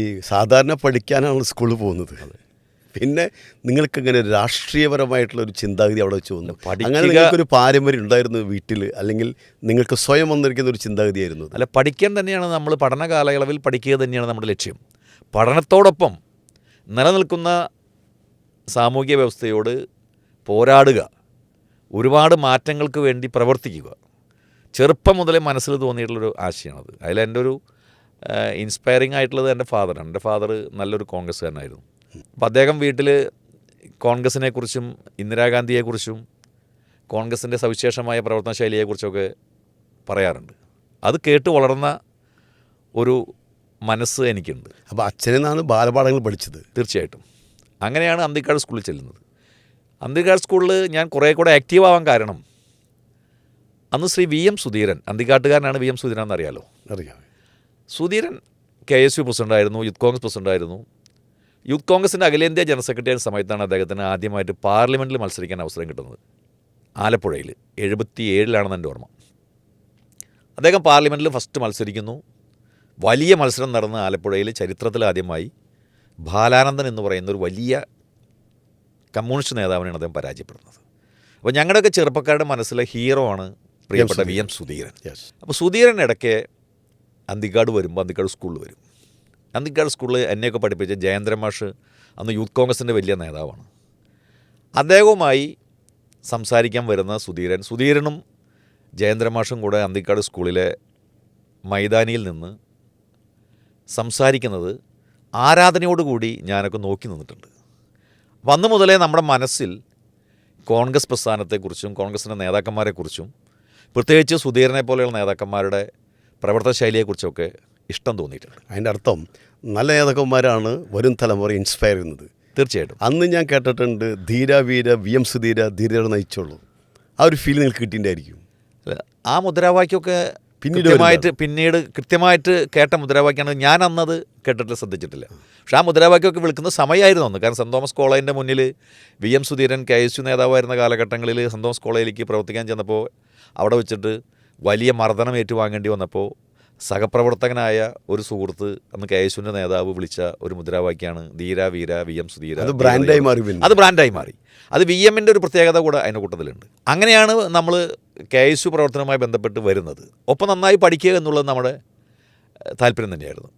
ഈ സാധാരണ പഠിക്കാനാണ് സ്കൂളിൽ പോകുന്നത്. പിന്നെ നിങ്ങൾക്ക് ഇങ്ങനെ രാഷ്ട്രീയപരമായിട്ടുള്ളൊരു ചിന്താഗതി അവിടെ വെച്ച് വന്നു. അങ്ങനെ നിങ്ങൾക്കൊരു പാരമ്പര്യം ഉണ്ടായിരുന്നു വീട്ടിൽ, അല്ലെങ്കിൽ നിങ്ങൾക്ക് സ്വയം വന്നിരിക്കുന്ന ഒരു ചിന്താഗതിയായിരുന്നു? അല്ല, പഠിക്കാൻ തന്നെയാണ് നമ്മൾ പഠന കാലയളവിൽ പഠിക്കുക തന്നെയാണ് നമ്മുടെ ലക്ഷ്യം. പഠനത്തോടൊപ്പം നിലനിൽക്കുന്ന സാമൂഹിക വ്യവസ്ഥയോട് പോരാടുക, ഒരുപാട് മാറ്റങ്ങൾക്ക് വേണ്ടി പ്രവർത്തിക്കുക. ചെറുപ്പം മുതലേ മനസ്സിൽ തോന്നിയിട്ടുള്ളൊരു ആശയമാണത്. അതിലെൻ്റെ ഒരു ഇൻസ്പയറിംഗ് ആയിട്ടുള്ളത് എൻ്റെ ഫാദറാണ്. എൻ്റെ ഫാദർ നല്ലൊരു കോൺഗ്രസ്സുകാരനായിരുന്നു. അപ്പോൾ അദ്ദേഹം വീട്ടിൽ കോൺഗ്രസിനെക്കുറിച്ചും ഇന്ദിരാഗാന്ധിയെക്കുറിച്ചും കോൺഗ്രസിൻ്റെ സവിശേഷമായ പ്രവർത്തന ശൈലിയെക്കുറിച്ചൊക്കെ പറയാറുണ്ട്. അത് കേട്ട് വളർന്ന ഒരു മനസ്സ് എനിക്കുണ്ട്. അപ്പോൾ അച്ഛനിൽ നിന്നാണ് ബാലപാഠങ്ങൾ പഠിച്ചത്? തീർച്ചയായിട്ടും. അങ്ങനെയാണ് അന്തിക്കാട് സ്കൂളിൽ ചെല്ലുന്നത്. അന്തിക്കാട് സ്കൂളിൽ ഞാൻ കുറേ കൂടെ ആക്റ്റീവ് ആവാൻ കാരണം അന്ന് ശ്രീ വി എം സുധീരൻ, അന്തിക്കാട്ടുകാരനാണ് വി എം സുധീരൻ എന്നറിയാലോ. അറിയാം. സുധീരൻ KSU പ്രസിഡൻ്റായിരുന്നു, യൂത്ത് കോൺഗ്രസ് പ്രസിഡൻ്റായിരുന്നു. യൂത്ത് കോൺഗ്രസിൻ്റെ അഖിലേന്ത്യാ ജനറൽ സെക്രട്ടറി ആയ സമയത്താണ് അദ്ദേഹത്തിന് ആദ്യമായിട്ട് പാർലമെൻറ്റിൽ മത്സരിക്കാൻ അവസരം കിട്ടുന്നത്. ആലപ്പുഴയിൽ 77 എൻ്റെ ഓർമ്മ. അദ്ദേഹം പാർലമെൻറ്റിൽ ഫസ്റ്റ് മത്സരിക്കുന്നു. വലിയ മത്സരം നടന്ന ആലപ്പുഴയിൽ ചരിത്രത്തിൽ ആദ്യമായി ബാലാനന്ദൻ എന്ന് പറയുന്നൊരു വലിയ കമ്മ്യൂണിസ്റ്റ് നേതാവിനെയാണ് അദ്ദേഹം പരാജയപ്പെടുന്നത്. അപ്പോൾ ഞങ്ങളുടെയൊക്കെ ചെറുപ്പക്കാരുടെ മനസ്സിലെ ഹീറോ ആണ് പ്രിയപ്പെട്ട വി എം സുധീരൻ. അപ്പോൾ സുധീരൻ ഇടയ്ക്ക് അന്തിക്കാട് വരുമ്പോൾ അന്തിക്കാട് സ്കൂളിൽ വരും. അന്തിക്കാട് സ്കൂളിൽ എന്നെയൊക്കെ പഠിപ്പിച്ച ജയേന്ദ്രൻ മാഷ് അന്ന് യൂത്ത് കോൺഗ്രസിൻ്റെ വലിയ നേതാവാണ്. അദ്ദേഹവുമായി സംസാരിക്കാൻ വരുന്ന സുധീരനും ജയേന്ദ്രൻ മാഷും കൂടെ അന്തിക്കാട് സ്കൂളിലെ മൈതാനിയിൽ നിന്ന് സംസാരിക്കുന്നത് ആരാധനയോടുകൂടി ഞാനൊക്കെ നോക്കി നിന്നിട്ടുണ്ട്. അപ്പം അന്ന് മുതലേ നമ്മുടെ മനസ്സിൽ കോൺഗ്രസ് പ്രസ്ഥാനത്തെക്കുറിച്ചും കോൺഗ്രസിൻ്റെ നേതാക്കന്മാരെക്കുറിച്ചും പ്രത്യേകിച്ച് സുധീരനെ പോലെയുള്ള നേതാക്കന്മാരുടെ പ്രവർത്തന ശൈലിയെക്കുറിച്ചൊക്കെ ഇഷ്ടം തോന്നിയിട്ടുണ്ട്. അതിൻ്റെ അർത്ഥം നല്ല നേതാക്കന്മാരാണ് വരും തലമുറ ഇൻസ്പയർ ചെയ്യുന്നത്. തീർച്ചയായിട്ടും. അന്ന് ഞാൻ കേട്ടിട്ടുണ്ട്, ധീര വീര വി എം സുധീര ധീരർ നയിച്ചോളൂ. ആ ഒരു ഫീൽ നിങ്ങൾക്ക് കിട്ടിയിട്ടുണ്ടായിരിക്കും. ആ മുദ്രാവാക്യമൊക്കെ പിന്നീട് കൃത്യമായിട്ട് കേട്ട മുദ്രാവാക്യമാണ്. ഞാൻ അന്നത് കേട്ടിട്ടില്ല, ശ്രദ്ധിച്ചിട്ടില്ല. പക്ഷേ ആ മുദ്രാവാക്യമൊക്കെ വിളിക്കുന്ന സമയമായിരുന്നു അന്ന്. കാരണം സെൻറ് തോമസ് കോളേജിൻ്റെ മുന്നിൽ വി എം സുധീരൻ KSU നേതാവായിരുന്ന കാലഘട്ടങ്ങളിൽ സെൻറ് തോമസ് കോളേജിലേക്ക് പ്രവർത്തിക്കാൻ ചെന്നപ്പോൾ അവിടെ വെച്ചിട്ട് വലിയ മർദ്ദനം ഏറ്റുവാങ്ങേണ്ടി വന്നപ്പോൾ സഹപ്രവർത്തകനായ ഒരു സുഹൃത്ത് അന്ന് KSUവിൻ്റെ നേതാവ് വിളിച്ച ഒരു മുദ്രാവാക്യമാണ് ധീര വീര വി എം സുധീര. അത് ബ്രാൻഡായി മാറി. അത് വി എമ്മിൻ്റെ ഒരു പ്രത്യേകത കൂടെ അതിൻ്റെ കൂട്ടത്തിലുണ്ട്. അങ്ങനെയാണ് നമ്മൾ KSU പ്രവർത്തനവുമായി ബന്ധപ്പെട്ട് വരുന്നത്. ഒപ്പം നന്നായി പഠിക്കുക എന്നുള്ളത് നമ്മുടെ താല്പര്യം തന്നെയായിരുന്നു.